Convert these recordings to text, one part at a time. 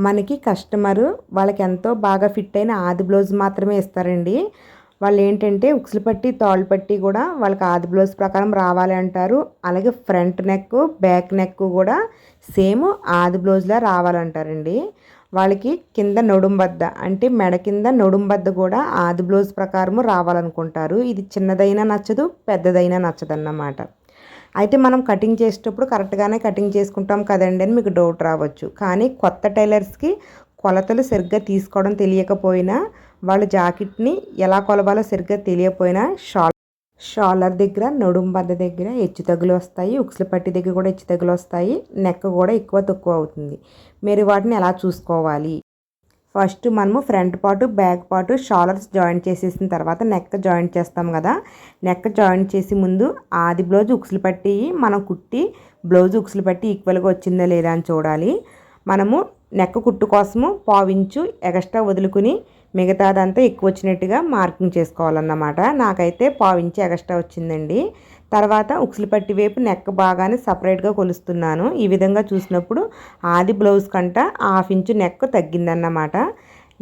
మనకి కస్టమరు వాళ్ళకి ఎంతో బాగా ఫిట్ అయిన ఆది బ్లౌజ్ మాత్రమే ఇస్తారండి. వాళ్ళు ఏంటంటే ఉక్సులు పట్టి, తాళ్ళు పట్టి కూడా వాళ్ళకి ఆది బ్లౌజ్ ప్రకారం రావాలి అంటారు. అలాగే ఫ్రంట్ నెక్, బ్యాక్ నెక్ కూడా సేమ్ ఆది బ్లౌజ్లా రావాలంటారండి. వాళ్ళకి కింద నడుంబద్ద అంటే మెడ కింద నడుంబద్ద కూడా ఆది బ్లౌజ్ ప్రకారము రావాలనుకుంటారు. ఇది చిన్నదైనా నచ్చదు, పెద్దదైనా నచ్చదన్నమాట. అయితే మనం కటింగ్ చేసేటప్పుడు కరెక్ట్గానే కటింగ్ చేసుకుంటాం కదండి అని మీకు డౌట్ రావచ్చు. కానీ కొత్త టైలర్స్కి కొలతలు సరిగ్గా తీసుకోవడం తెలియకపోయినా, వాళ్ళు జాకెట్ని ఎలా కొలవాలో సరిగ్గా తెలియకపోయినా షాలర్ దగ్గర, నడుం బద్ద దగ్గర హెచ్చు తగ్గులు వస్తాయి. ఉక్సులు పట్టి దగ్గర కూడా హెచ్చు తగ్గులు వస్తాయి. నెక్ కూడా ఎక్కువ తక్కువ అవుతుంది. మీరు వాటిని ఎలా చూసుకోవాలి? ఫస్ట్ మనము front part, back part shoulders joint చేసేసిన తర్వాత నెక్ జాయింట్ చేస్తాం కదా. నెక్ జాయింట్ చేసి ముందు ఆది బ్లౌజ్ ఉక్సులు పట్టి మనం కుట్టి బ్లౌజ్ ఉక్సులు పట్టి ఈక్వల్గా వచ్చిందా లేదా అని చూడాలి. మనము నెక్ కుట్టు కోసము పావించు ఎక్స్ట్రా వదులుకుని మిగతాదంతా ఎక్కువ వచ్చినట్టుగా మార్కింగ్ చేసుకోవాలన్నమాట. నాకైతే పావించి ఎక్స్ట్రా వచ్చిందండి. తర్వాత ఉక్సులు పట్టి వైపు నెక్ బాగానే సపరేట్గా కొలుస్తున్నాను. ఈ విధంగా చూసినప్పుడు ఆది బ్లౌజ్ కంట 1/2 ఇంచు నెక్ తగ్గిందన్నమాట.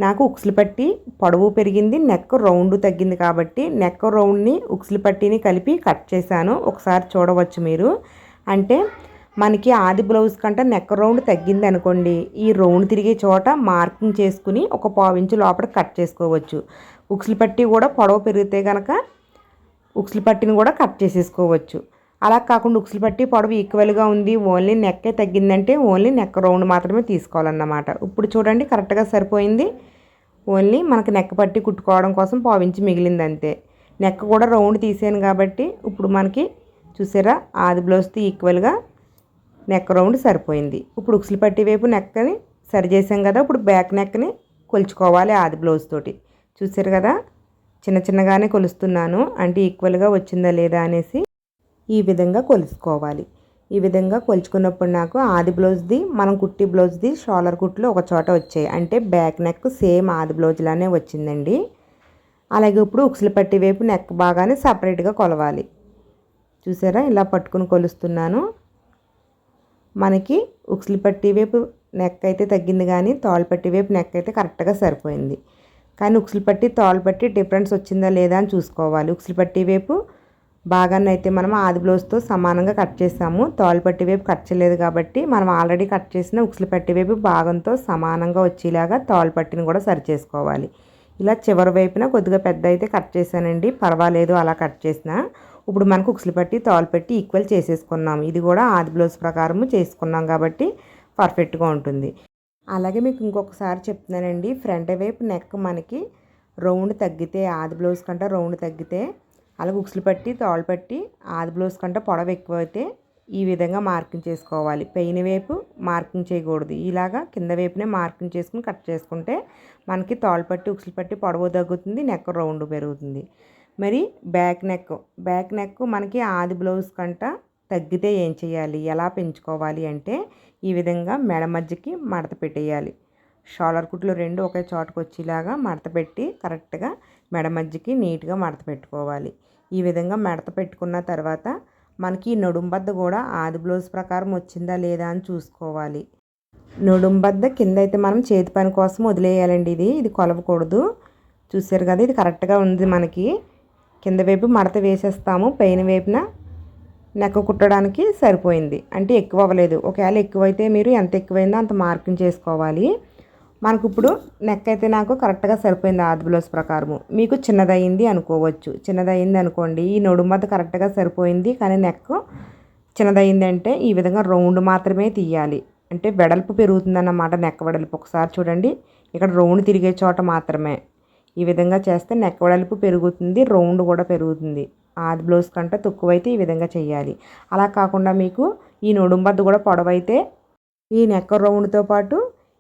నాకు ఉక్సులు పట్టి పొడవు పెరిగింది, నెక్ రౌండ్ తగ్గింది కాబట్టి నెక్ రౌండ్ని ఉక్సులు పట్టిని కలిపి కట్ చేశాను. ఒకసారి చూడవచ్చు మీరు. అంటే మనకి ఆది బ్లౌజ్ కంట నెక్ రౌండ్ తగ్గింది అనుకోండి, ఈ రౌండ్ తిరిగే చోట మార్కింగ్ చేసుకుని ఒక 1/4 ఇంచు లోపల కట్ చేసుకోవచ్చు. ఉక్సులు పట్టి కూడా పొడవు పెరిగితే కనుక ఉక్సులు పట్టిని కూడా కట్ చేసేసుకోవచ్చు. అలా కాకుండా ఉక్సులు పట్టి పొడవు ఈక్వల్గా ఉంది, ఓన్లీ నెక్కే తగ్గిందంటే ఓన్లీ నెక్ రౌండ్ మాత్రమే తీసుకోవాలన్నమాట. ఇప్పుడు చూడండి కరెక్ట్గా సరిపోయింది. ఓన్లీ మనకి నెక్ పట్టి కుట్టుకోవడం కోసం 1/4 ఇంచు మిగిలింది అంతే. నెక్ కూడా రౌండ్ తీసాను కాబట్టి ఇప్పుడు మనకి చూసారా ఆది బ్లౌజ్తో ఈక్వల్గా నెక్ రౌండ్ సరిపోయింది. ఇప్పుడు ఉక్సులు పట్టి వైపు నెక్ని సరి చేసాం కదా. ఇప్పుడు బ్యాక్ నెక్ని కొలుచుకోవాలి ఆది బ్లౌజ్ తోటి. చూసారు కదా, చిన్న చిన్నగానే కొలుస్తున్నాను, అంటే ఈక్వల్గా వచ్చిందా లేదా అనేసి ఈ విధంగా కొలుసుకోవాలి. ఈ విధంగా కొలుచుకున్నప్పుడు నాకు ఆది బ్లౌజ్ది మనం కుట్టి బ్లౌజ్ది షోల్డర్ కుట్లు ఒక చోట వచ్చాయి. అంటే బ్యాక్ నెక్ సేమ్ ఆది బ్లౌజ్లానే వచ్చిందండి. అలాగే ఇప్పుడు ఉక్సులు పట్టి వైపు నెక్ బాగానే సపరేట్గా కొలవాలి. చూసారా, ఇలా పట్టుకుని కొలుస్తున్నాను. మనకి ఉక్సులు పట్టి వైపు నెక్ అయితే తగ్గింది, కానీ తాళ్ళు పట్టి వైపు నెక్ అయితే కరెక్ట్గా సరిపోయింది. కానీ ఉక్సులు పట్టి తాళ్ళు పట్టి డిఫరెన్స్ వచ్చిందా లేదా అని చూసుకోవాలి. ఉక్సులు పట్టి వైపు బాగానే అయితే మనం ఆది బ్లౌజ్తో సమానంగా కట్ చేసాము. తాళ్ళు పట్టి వైపు కట్ చేయలేదు కాబట్టి మనం ఆల్రెడీ కట్ చేసిన ఉక్సులు పట్టి వైపు భాగంతో సమానంగా వచ్చేలాగా తాళ్ళు పట్టిని కూడా సరి చేసుకోవాలి. ఇలా చివరి వైపున కొద్దిగా పెద్ద అయితే కట్ చేశానండి, పర్వాలేదు అలా కట్ చేసిన. ఇప్పుడు మనకు ఉక్సులు పట్టి తాళ్ళు పట్టి ఈక్వల్ చేసేసుకున్నాము. ఇది కూడా ఆది బ్లౌజ్ ప్రకారము చేసుకున్నాం కాబట్టి పర్ఫెక్ట్గా ఉంటుంది. అలాగే మీకు ఇంకొకసారి చెప్తున్నానండి, ఫ్రంట్ వైపు నెక్ మనకి రౌండ్ తగ్గితే ఆది బ్లౌజ్ కంటే రౌండ్ తగ్గితే, అలాగే ఉక్సులు పట్టి తాళ్ళు పట్టి ఆది బ్లౌజ్ కంటే పొడవు ఎక్కువైతే ఈ విధంగా మార్కింగ్ చేసుకోవాలి. పైన వైపు మార్కింగ్ చేయకూడదు, ఇలాగా కింద వైపునే మార్కింగ్ చేసుకుని కట్ చేసుకుంటే మనకి తాళ్ళు పట్టి ఉక్సులు పట్టి పొడవు తగ్గుతుంది, నెక్ రౌండ్ పెరుగుతుంది. మరి బ్యాక్ నెక్ మనకి ఆది బ్లౌజ్ కంట తగ్గితే ఏం చేయాలి, ఎలా పెంచుకోవాలి అంటే ఈ విధంగా మెడ మధ్యకి మడత పెట్టేయాలి. షోల్డర్ కుట్లు రెండు ఒకే చోటకు వచ్చేలాగా మడత పెట్టి కరెక్ట్గా మెడ మధ్యకి నీట్గా మడత పెట్టుకోవాలి. ఈ విధంగా మడత పెట్టుకున్న తర్వాత మనకి నడుంబద్ద కూడా ఆది బ్లౌజ్ ప్రకారం వచ్చిందా లేదా అని చూసుకోవాలి. నడుంబద్ద కింద అయితే మనం చేతి పని కోసం వదిలేయాలండి, ఇది కొలవకూడదు. చూసారు కదా, ఇది కరెక్ట్గా ఉంది. మనకి కింద వైపు మడత వేసేస్తాము, పైన వైపున నెక్క కుట్టడానికి సరిపోయింది, అంటే ఎక్కువ అవ్వలేదు. ఒకవేళ ఎక్కువైతే మీరు ఎంత ఎక్కువైందో అంత మార్కింగ్ చేసుకోవాలి. మనకు ఇప్పుడు నెక్ అయితే నాకు కరెక్ట్గా సరిపోయింది ఆది బ్లౌజ్ ప్రకారము. మీకు చిన్నదయ్యింది అనుకోవచ్చు, చిన్నదయ్యింది అనుకోండి, ఈ నడుమద్ద కరెక్ట్గా సరిపోయింది కానీ నెక్ చిన్నదయ్యింది అంటే ఈ విధంగా రౌండ్ మాత్రమే తీయాలి. అంటే వెడల్పు పెరుగుతుందన్నమాట, నెక్ వెడల్పు. ఒకసారి చూడండి, ఇక్కడ రౌండ్ తిరిగే చోట మాత్రమే ఈ విధంగా చేస్తే నెక్ వెడల్పు పెరుగుతుంది, రౌండ్ కూడా పెరుగుతుంది. ఆది బ్లౌజ్ కంటే తక్కువైతే ఈ విధంగా చేయాలి. అలా కాకుండా మీకు ఈ నడుంబద్ద కూడా పొడవైతే ఈ నెక్ రౌండ్తో పాటు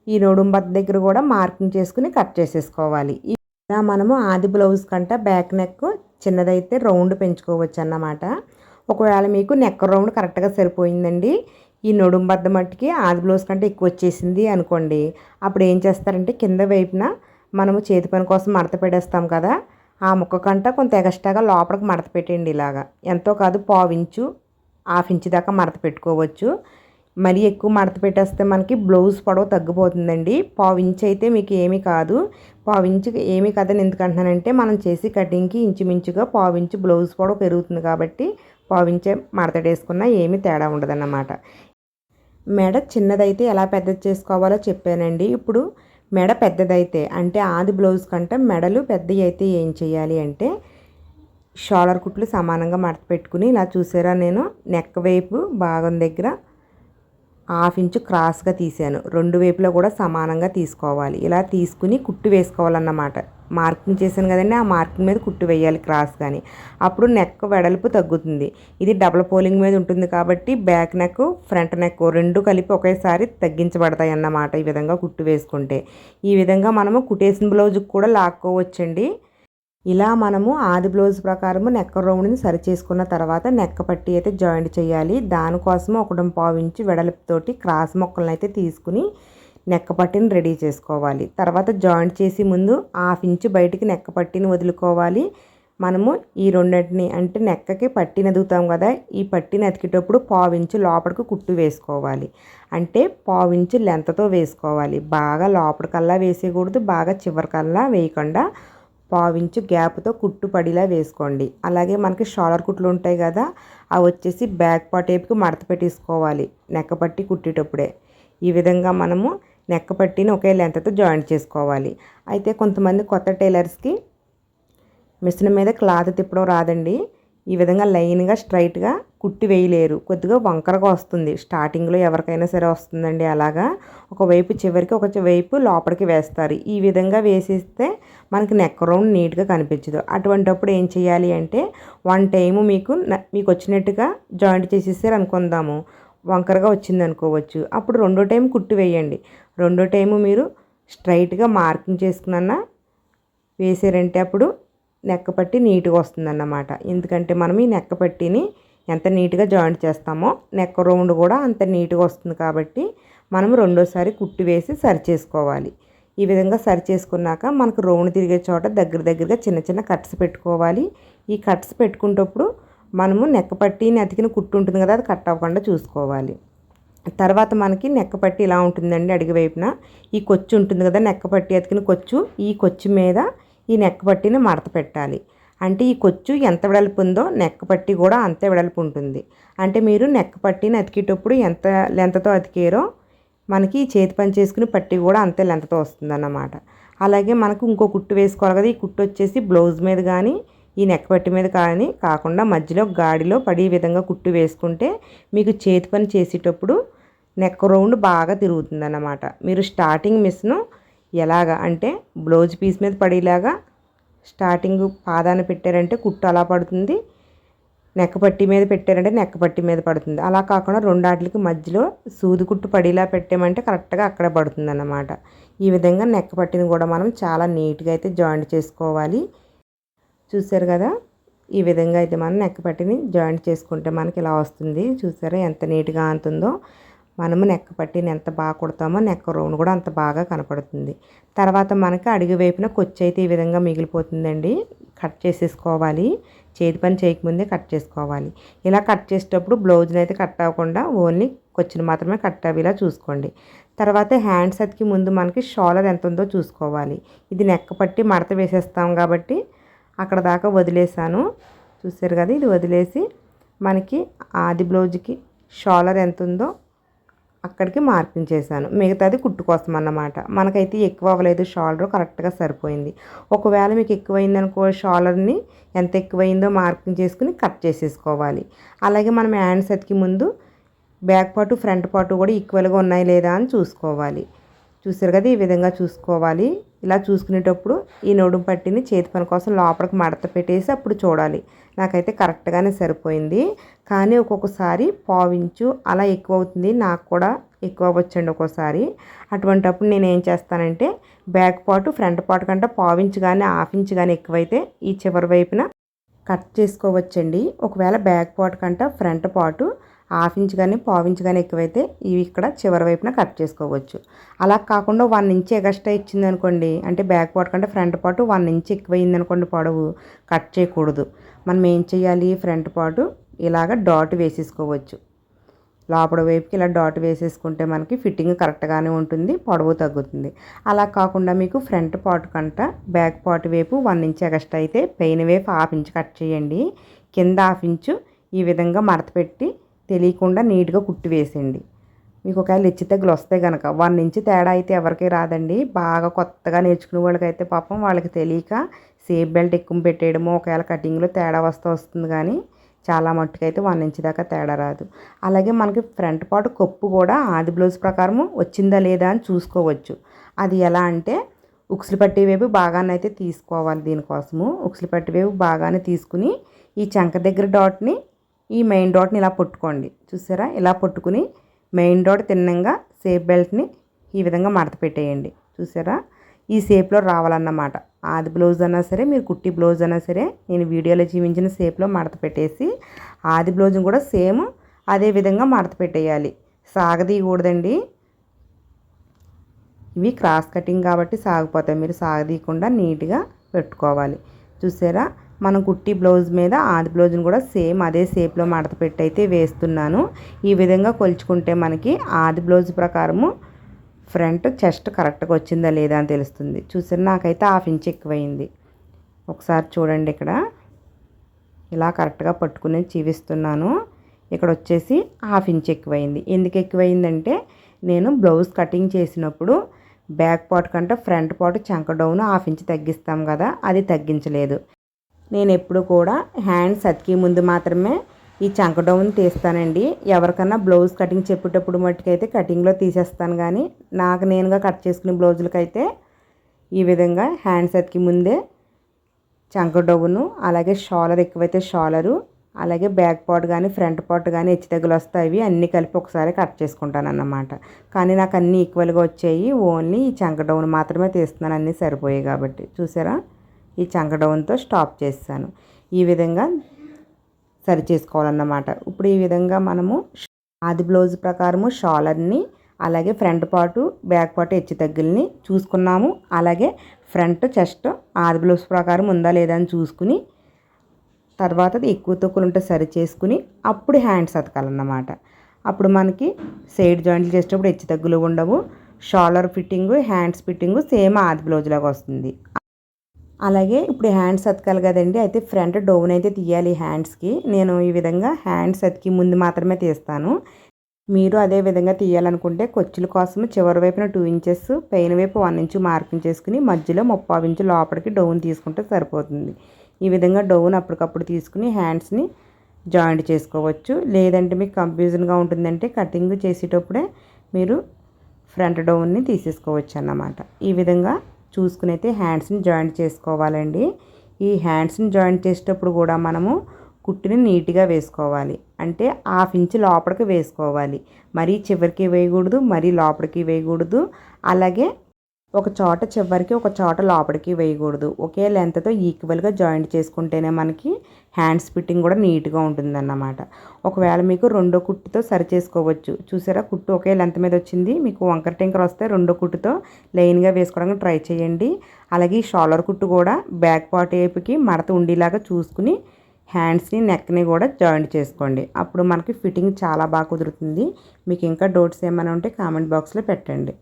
ఈ నడుంబద్ద దగ్గర కూడా మార్కింగ్ చేసుకుని కట్ చేసేసుకోవాలి. ఇలా మనము ఆది బ్లౌజ్ కంటే బ్యాక్ నెక్ చిన్నదైతే రౌండ్ పెంచుకోవచ్చు అన్నమాట. ఒకవేళ మీకు నెక్ రౌండ్ కరెక్ట్గా సరిపోయిందండి, ఈ నడుంబద్ద మట్టికి ఆది బ్లౌజ్ కంటే ఎక్కువ వచ్చేసింది అనుకోండి, అప్పుడు ఏం చేస్తారంటే కింద వైపున మనము చేతి పని కోసం మడత పెట్టేస్తాం కదా, ఆ ముక్క కంట కొంత ఎగస్ట్రాగా లోపలికి మడత పెట్టండి. ఇలాగా ఎంతో కాదు, 1/4 ఇంచు 1/2 ఇంచు దాకా మడత పెట్టుకోవచ్చు. మరీ ఎక్కువ మడత పెట్టేస్తే మనకి బ్లౌజ్ పొడవు తగ్గిపోతుందండి. పావించి అయితే మీకు ఏమీ కాదు. పావించికి ఏమీ కాదని ఎందుకంటున్నానంటే మనం చేసి కటింగ్కి ఇంచుమించుగా పావించి బ్లౌజ్ పొడవు పెరుగుతుంది కాబట్టి పావించే మడతడేసుకున్నా ఏమీ తేడా ఉండదన్నమాట. మెడ చిన్నదైతే ఎలా పెద్దది చేసుకోవాలో చెప్పానండి. ఇప్పుడు మెడ పెద్దదైతే అంటే ఆది బ్లౌజ్ కంటే మెడలు పెద్దవి అయితే ఏం చేయాలి అంటే షోల్డర్ కుట్లు సమానంగా మడత పెట్టుకుని ఇలా చూసారా, నేను నెక్ వైపు భాగం దగ్గర 1/2 ఇంచు క్రాస్గా తీసాను. 2 వైపులా కూడా సమానంగా తీసుకోవాలి. ఇలా తీసుకుని కుట్టు వేసుకోవాలన్నమాట. మార్కింగ్ చేశాను కదండి, ఆ మార్కింగ్ మీద కుట్టు వేయాలి క్రాస్ కానీ. అప్పుడు నెక్ వెడల్పు తగ్గుతుంది. ఇది డబుల్ పోలింగ్ మీద ఉంటుంది కాబట్టి బ్యాక్ నెక్ ఫ్రంట్ నెక్ 2 కలిపి ఒకేసారి తగ్గించబడతాయి అన్నమాట. ఈ విధంగా కుట్టు వేసుకుంటే ఈ విధంగా మనము కుట్టేసిన బ్లౌజ్కి కూడా లాక్కోవచ్చండి. ఇలా మనము ఆది బ్లౌజ్ ప్రకారము నెక్ రౌండ్ని సరి చేసుకున్న తర్వాత నెక్ పట్టి అయితే జాయింట్ చేయాలి. దానికోసము 1.5 ఇంచు వెడల్పుతోటి క్రాస్ మొక్కలను అయితే తీసుకుని నెక్ పట్టిని రెడీ చేసుకోవాలి. తర్వాత జాయింట్ చేసి ముందు 1/2 ఇంచు బయటికి నెక్ పట్టిని వదులుకోవాలి. మనము ఈ రెండింటిని అంటే నెక్కకి పట్టిని ఎదుగుతాం కదా, ఈ పట్టిని ఎతికేటప్పుడు 1/2 ఇంచు లోపలికి కుట్టు వేసుకోవాలి. అంటే 1/2 ఇంచు లెంత్తో వేసుకోవాలి. బాగా లోపలికల్లా వేసేయకూడదు, బాగా చివరికల్లా వేయకుండా 1/2 ఇంచు గ్యాప్తో కుట్టు పడిలా వేసుకోండి. అలాగే మనకి షోల్డర్ కుట్లు ఉంటాయి కదా, అవి వచ్చేసి బ్యాక్ పార్ట్ వైపుకి మడత పెట్టేసుకోవాలి నెక్క పట్టి కుట్టేటప్పుడే. ఈ విధంగా మనము నెక్క పట్టిని ఒకే లెంత్తో జాయింట్ చేసుకోవాలి. అయితే కొంతమంది కొత్త టైలర్స్కి మిషన్ మీద క్లాత్ తిప్పడం రాదండి. ఈ విధంగా లైన్గా స్ట్రైట్గా కుట్టి వేయలేరు, కొద్దిగా వంకరగా వస్తుంది. స్టార్టింగ్లో ఎవరికైనా సరే వస్తుందండి అలాగా. ఒకవైపు చివరికి ఒక వైపు లోపలికి వేస్తారు. ఈ విధంగా వేసేస్తే మనకి నెక్ రౌండ్ నీట్గా కనిపించదు. అటువంటప్పుడు ఏం చేయాలి అంటే 1 టైము మీకు వచ్చినట్టుగా జాయింట్ చేసేసారు అనుకుందాము, వంకరగా వచ్చింది అనుకోవచ్చు. అప్పుడు 2వ టైం కుట్టి వేయండి. 2వ టైము మీరు స్ట్రైట్గా మార్కింగ్ చేసుకున్న వేసారంటే అప్పుడు నెక్క పట్టి నీట్గా వస్తుందన్నమాట. ఎందుకంటే మనం ఈ నెక్క పట్టిని ఎంత నీట్గా జాయింట్ చేస్తామో నెక్ రౌండ్ కూడా అంత నీట్గా వస్తుంది కాబట్టి మనం రెండోసారి కుట్టి వేసి సరి చేసుకోవాలి. ఈ విధంగా సరి చేసుకున్నాక మనకు రౌండ్ తిరిగే చోట దగ్గరగా చిన్న చిన్న కట్స్ పెట్టుకోవాలి. ఈ కట్స్ పెట్టుకునేటప్పుడు మనము నెక్క పట్టిని అతికిన కుట్టు ఉంటుంది కదా, అది కట్ అవ్వకుండా చూసుకోవాలి. తర్వాత మనకి నెక్క పట్టి ఇలా ఉంటుందండి. అడుగు వైపున ఈ కొచ్చు ఉంటుంది కదా, నెక్క పట్టి అతికిన కొచ్చు, ఈ కొచ్చు మీద ఈ నెక్క పట్టిని మడత పెట్టాలి. అంటే ఈ కొచ్చు ఎంత వెడల్పు ఉందో నెక్క పట్టి కూడా అంతే వెడల్పు ఉంటుంది. అంటే మీరు నెక్క పట్టిని అతికేటప్పుడు ఎంత లెంత్తో అతికారో మనకి చేతి పని చేసుకుని పట్టి కూడా అంతే లెంత్తో వస్తుందన్నమాట. అలాగే మనకు ఇంకో కుట్టు వేసుకోవాలి కదా, ఈ కుట్టు వచ్చేసి బ్లౌజ్ మీద కానీ ఈ నెక్క పట్టి మీద కానీ కాకుండా మధ్యలో గాడిలో పడే విధంగా కుట్టు వేసుకుంటే మీకు చేతి పని చేసేటప్పుడు నెక్ రౌండ్ బాగా తిరుగుతుందన్నమాట. మీరు స్టార్టింగ్ మిస్ను ఎలాగా అంటే బ్లౌజ్ పీస్ మీద పడేలాగా స్టార్టింగ్ పాదాన పెట్టారంటే కుట్టు అలా పడుతుంది, నెక్క పట్టి మీద పెట్టారంటే నెక్క పట్టి మీద పడుతుంది. అలా కాకుండా రెండాట్లకి మధ్యలో సూది కుట్టు పడేలా పెట్టామంటే కరెక్ట్గా అక్కడ పడుతుంది అన్నమాట. ఈ విధంగా నెక్క పట్టిని కూడా మనం చాలా నీట్గా అయితే జాయింట్ చేసుకోవాలి. చూసారు కదా, ఈ విధంగా అయితే మనం నెక్క పట్టిని జాయింట్ చేసుకుంటే మనకి ఇలా వస్తుంది. చూసారా ఎంత నీట్గా అంతుందో. మనము నెక్క పట్టిని ఎంత బాగా కుడతామో నెక్క రౌండ్ కూడా అంత బాగా కనపడుతుంది. తర్వాత మనకి అడుగు వైపున కొచ్చు అయితే ఈ విధంగా మిగిలిపోతుందండి. కట్ చేసేసుకోవాలి. చేతి పని చేయకముందే కట్ చేసుకోవాలి. ఇలా కట్ చేసేటప్పుడు బ్లౌజ్ని అయితే కట్ అవ్వకుండా ఓన్లీ కొచ్చుని మాత్రమే కట్ అవ్వేలా చూసుకోండి. తర్వాత హ్యాండ్స్ అతికి ముందు మనకి షోల్డర్ ఎంత ఉందో చూసుకోవాలి. ఇది నెక్క పట్టి మడత వేసేస్తాం కాబట్టి అక్కడ దాకా వదిలేసాను. చూసారు కదా, ఇది వదిలేసి మనకి ఆది బ్లౌజ్కి షోల్డర్ ఎంత ఉందో అక్కడికి మార్కింగ్ చేశాను. మిగతాది కుట్టు కోసం అన్నమాట. మనకైతే ఎక్కువ అవ్వలేదు, షోల్డర్ కరెక్ట్గా సరిపోయింది. ఒకవేళ మీకు ఎక్కువైంది అనుకో, షోల్డర్ని ఎంత ఎక్కువైందో మార్కింగ్ చేసుకుని కట్ చేసేసుకోవాలి. అలాగే మనం హ్యాండ్స్ అతికి ముందు బ్యాక్ పార్టు ఫ్రంట్ పార్టు కూడా ఈక్వల్గా ఉన్నాయి లేదా అని చూసుకోవాలి. చూసారు కదా, ఈ విధంగా చూసుకోవాలి. ఇలా చూసుకునేటప్పుడు ఈ నడుము పట్టిని చేతి పని కోసం లోపలికి మడత పెట్టేసి అప్పుడు చూడాలి. నాకైతే కరెక్ట్గానే సరిపోయింది. కానీ ఒక్కొక్కసారి 1/2 ఇంచు అలా ఎక్కువ అవుతుంది, నాకు కూడా ఎక్కువ అవ్వచ్చండి ఒక్కోసారి. అటువంటప్పుడు నేను ఏం చేస్తానంటే బ్యాక్ పార్ట్ ఫ్రంట్ పార్ట్ కంటే 1/2 ఇంచు కానీ 1/2 ఇంచు కానీ ఎక్కువైతే ఈ చివరి వైపున కట్ చేసుకోవచ్చండి. ఒకవేళ బ్యాక్ పార్ట్ కంటే ఫ్రంట్ పార్ట్ 1/2 ఇంచు కానీ 1/2 ఇంచు కానీ ఎక్కువైతే ఇవి ఇక్కడ చివరి వైపున కట్ చేసుకోవచ్చు. అలా కాకుండా 1 ఇంచ్ ఎక్స్ట్రా ఇచ్చింది అనుకోండి, అంటే బ్యాక్ పార్ట్ కంటే ఫ్రంట్ పార్ట్ 1 ఇంచ్ ఎక్కువైంది అనుకోండి పొడవు, కట్ చేయకూడదు. మనం ఏం చేయాలి, ఫ్రంట్ పార్ట్ ఇలాగ డాట్ వేసేసుకోవచ్చు. లోపల వైపుకి ఇలా డాట్ వేసేసుకుంటే మనకి ఫిట్టింగ్ కరెక్ట్గానే ఉంటుంది, పొడవు తగ్గుతుంది. అలా కాకుండా మీకు ఫ్రంట్ పార్ట్ కంట బ్యాక్ పార్ట్ వైపు 1 ఇంచ్ ఎక్స్ట్రా అయితే పైన వైపు 1/2 ఇంచ్ కట్ చేయండి. కింద 1/2 ఇంచు ఈ విధంగా మడత పెట్టి తెలియకుండా నీట్గా కుట్టి వేసేయండి. మీకు ఒకవేళ హెచ్చు తగ్గులు వస్తే కనుక 1 ఇంచ్ తేడా అయితే ఎవరికి రాదండి. బాగా కొత్తగా నేర్చుకునే వాళ్ళకైతే పాపం వాళ్ళకి తెలియక సేఫ్ బెల్ట్ ఎక్కువ పెట్టేయడము, ఒకవేళ కటింగ్లో తేడా వస్తుంది. కానీ చాలా మట్టుకైతే 1 ఇంచ్ దాకా తేడా రాదు. అలాగే మనకి ఫ్రంట్ పార్ట్ కొప్పు కూడా ఆది బ్లౌజ్ ప్రకారం వచ్చిందా లేదా అని చూసుకోవచ్చు. అది ఎలా అంటే ఉక్సులు పట్టి వైపు బాగానైతే తీసుకోవాలి. దీనికోసము ఉక్సులు పట్టి వైపు బాగానే తీసుకుని ఈ చంక దగ్గర డాట్ని ఈ మెయిన్ డాట్ని ఇలా పట్టుకోండి. చూసారా, ఇలా పట్టుకుని మెయిన్ డాట్ తిన్నంగా సేఫ్ బెల్ట్ని ఈ విధంగా మడత పెట్టేయండి. చూసారా, ఈ షేప్లో రావాలన్నమాట. ఆది బ్లౌజ్ అయినా సరే, మీరు కుట్టి బ్లౌజ్ అయినా సరే, నేను వీడియోలో చూపించిన షేప్లో మడత పెట్టేసి ఆది బ్లౌజ్ని కూడా సేమ్ అదే విధంగా మడత పెట్టేయాలి. సాగదీయకూడదండి. ఇవి క్రాస్ కటింగ్ కాబట్టి సాగిపోతాయి. మీరు సాగదీయకుండా నీట్గా పెట్టుకోవాలి. చూసారా, మనం కుట్టి బ్లౌజ్ మీద ఆది బ్లౌజ్ని కూడా సేమ్ అదే షేప్లో మడత పెట్టి అయితే వేస్తున్నాను. ఈ విధంగా కొలుచుకుంటే మనకి ఆది బ్లౌజ్ ప్రకారము ఫ్రంట్ చెస్ట్ కరెక్ట్గా వచ్చిందా లేదా అని తెలుస్తుంది. చూసారు, నాకైతే 1/2 ఇంచ్ ఎక్కువైంది. ఒకసారి చూడండి, ఇక్కడ ఇలా కరెక్ట్గా పట్టుకుని చూపిస్తున్నాను. ఇక్కడ వచ్చేసి 1/2 ఇంచ్ ఎక్కువైంది. ఎందుకు ఎక్కువైందంటే నేను బ్లౌజ్ కటింగ్ చేసినప్పుడు బ్యాక్ పార్ట్ కంటే ఫ్రంట్ పార్ట్ చంక డౌన్ 1/2 ఇంచ్ తగ్గిస్తాం కదా, అది తగ్గించలేదు. నేను ఎప్పుడు కూడా హ్యాండ్స్ అతికి ముందు మాత్రమే ఈ చంక డౌన్ తీస్తానండి. ఎవరికన్నా బ్లౌజ్ కటింగ్ చెప్పేటప్పుడు మట్టుకైతే కటింగ్లో తీసేస్తాను. కానీ నాకు నేనుగా కట్ చేసుకునే బ్లౌజులకైతే ఈ విధంగా హ్యాండ్స్ అతికి ముందే చంక డౌను, అలాగే షాలర్ ఎక్కువైతే షాలరు, అలాగే బ్యాక్ పార్ట్ కానీ ఫ్రంట్ పార్ట్ కానీ హెచ్చు తగ్గులు వస్తాయి. అన్నీ కలిపి ఒకసారి కట్ చేసుకుంటాను అన్నమాట. కానీ నాకు అన్నీ ఈక్వల్గా వచ్చాయి. ఓన్లీ ఈ చంక డౌన్ మాత్రమే తీస్తున్నాను, అన్నీ సరిపోయాయి కాబట్టి. చూసారా, ఈ చంక డౌన్తో స్టాప్ చేస్తాను. ఈ విధంగా సరి చేసుకోవాలన్నమాట. ఇప్పుడు ఈ విధంగా మనము ఆది బ్లౌజ్ ప్రకారము షాలర్ని, అలాగే ఫ్రంట్ పార్టు బ్యాక్ పార్ట్ హెచ్చు తగ్గుల్ని చూసుకున్నాము. అలాగే ఫ్రంట్ చెస్ట్ ఆది బ్లౌజ్ ప్రకారం ఉందా లేదా అని చూసుకుని తర్వాత ఎక్కువ తక్కువలు ఉంటే సరి చేసుకుని అప్పుడు హ్యాండ్స్ అతకాలన్నమాట. అప్పుడు మనకి సైడ్ జాయింట్లు చేసేటప్పుడు హెచ్చు తగ్గులు ఉండవు. షాలర్ ఫిట్టింగు, హ్యాండ్స్ ఫిట్టింగు సేమ్ ఆది బ్లౌజ్ లాగా వస్తుంది. అలాగే ఇప్పుడు హ్యాండ్స్ అతకాలి కదండి, అయితే ఫ్రంట్ డౌన్ అయితే తీయాలి హ్యాండ్స్కి. నేను ఈ విధంగా హ్యాండ్స్ అతికి ముందు మాత్రమే తీస్తాను. మీరు అదే విధంగా తీయాలనుకుంటే కొచ్చుల కోసం చివరి వైపున 2 ఇంచెస్, పైన వైపు 1 ఇంచు మార్కింగ్ చేసుకుని మధ్యలో 3/4 ఇంచు లోపలికి డౌన్ తీసుకుంటే సరిపోతుంది. ఈ విధంగా డౌన్ అప్పటికప్పుడు తీసుకుని హ్యాండ్స్ని జాయింట్ చేసుకోవచ్చు. లేదంటే మీకు కన్ఫ్యూజన్గా ఉంటుందంటే కటింగ్ చేసేటప్పుడే మీరు ఫ్రంట్ డౌన్ని తీసేసుకోవచ్చు అన్నమాట. ఈ విధంగా చూసుకుని అయితే హ్యాండ్స్ని జాయింట్ చేసుకోవాలండి. ఈ హ్యాండ్స్ని జాయింట్ చేసేటప్పుడు కూడా మనము కుట్టుని నీట్గా వేసుకోవాలి. అంటే 1/2 ఇంచ్ లోపలికి వేసుకోవాలి. మరీ చివరికి వేయకూడదు, మరీ లోపలికి వేయకూడదు. అలాగే ఒక చోట చివరికి, ఒక చోట లోపలికి వేయకూడదు. ఒకే లెంత్తో ఈక్వల్గా జాయింట్ చేసుకుంటేనే మనకి హ్యాండ్స్ ఫిట్టింగ్ కూడా నీట్గా ఉంటుందన్నమాట. ఒకవేళ మీకు రెండో కుట్టుతో సరి చేసుకోవచ్చు. చూసారా, కుట్టు ఒకే లెంత్ మీద వచ్చింది. మీకు వంకర టింకర్ వస్తే రెండో కుట్టుతో లైన్గా వేసుకోవడానికి ట్రై చేయండి. అలాగే ఈ షోల్డర్ కుట్టు కూడా బ్యాక్ పార్ట్ వైపుకి మడత ఉండేలాగా చూసుకుని హ్యాండ్స్ని, నెక్ని కూడా జాయింట్ చేసుకోండి. అప్పుడు మనకి ఫిట్టింగ్ చాలా బాగా కుదురుతుంది. మీకు ఇంకా డౌట్స్ ఏమైనా ఉంటే కామెంట్ బాక్స్లో పెట్టండి.